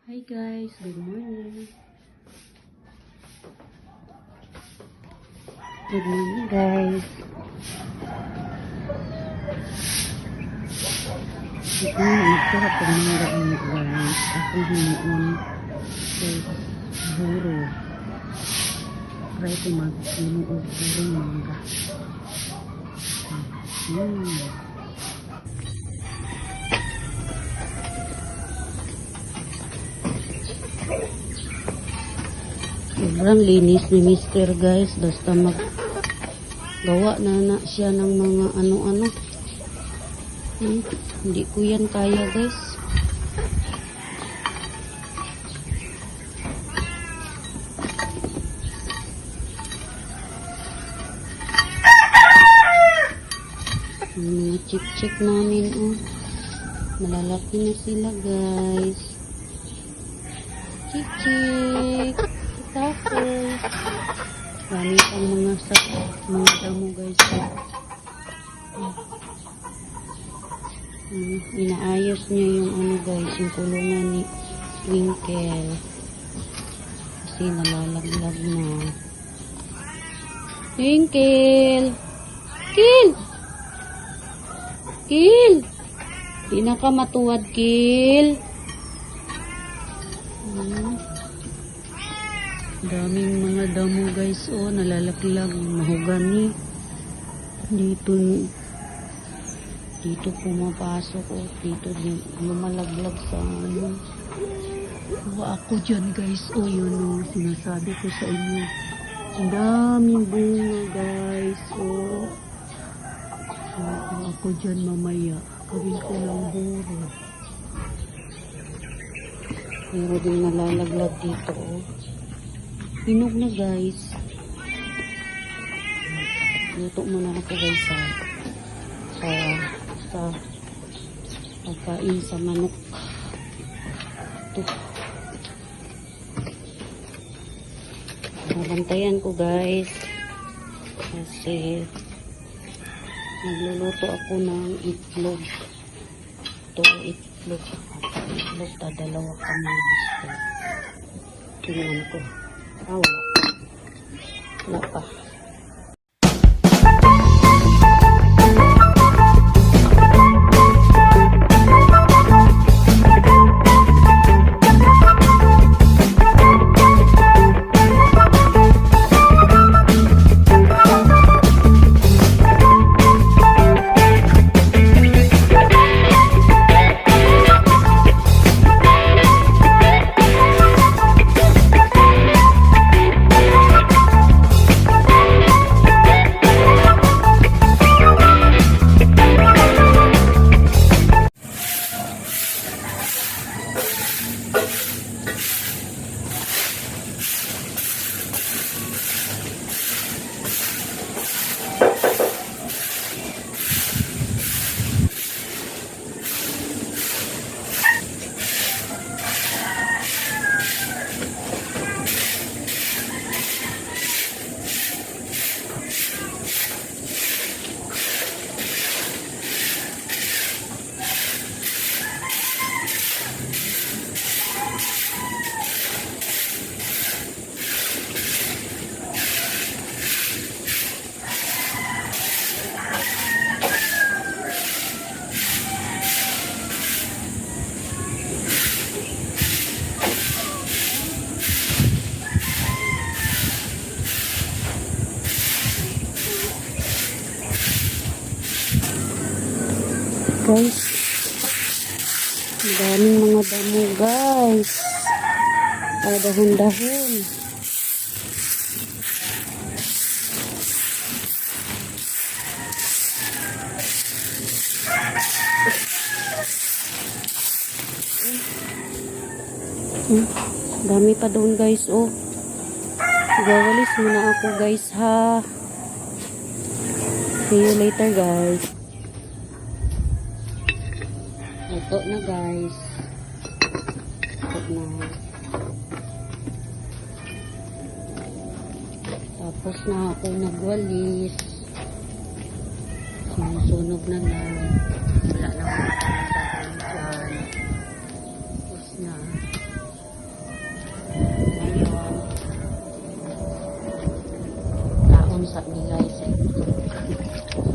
Hi guys, good morning. Good morning guys. Good morning. Sarap ang mga guys. Ako hinoon kay buro. Try ko mag-hinoon buro mga. Sobrang linis ni Mr. guys. Basta gawa na siya ng mga ano-ano. Hindi ko yan kaya guys. Mga chik-chik namin oh. Malalaki na sila guys. Chik-chik. Tapos dami pang mga damo guys. Inaayos niya yung ano guys, yung kulungan ni Twinkle kasi nalalaglag na. Twinkle! Kill! Kill! Di na ka matuwad, Kill! Daming mga damo guys, oh, nalalaglag, mahogani. Dito pumapasok, oh, dito lumalaglag sa ano. Ako dyan guys, oh, yun oh, sinasabi ko sa inyo. Ang daming bunga guys, oh. Ako dyan mamaya, gawin ko ng buro. Pero din nalalaglag dito, oh. Hinog na guys. Luto muna ako guys sa pagkain sa manok. Ito. Nabantayan ko guys. Kasi nagluluto ako ng itlog. Ito itlog. Itlog dalawa kami guys. Tingnan ko. Wala pa. Guys, daming mga damo guys. Dahon-dahon. Dami pa doon guys, oh. Gawalis muna ako guys ha. See you later guys. Ito na guys. Ito na. Tapos na ako nagwalis. Sinusunog na lang. Wala na akong dyan. Tapos na. pusa ni guys.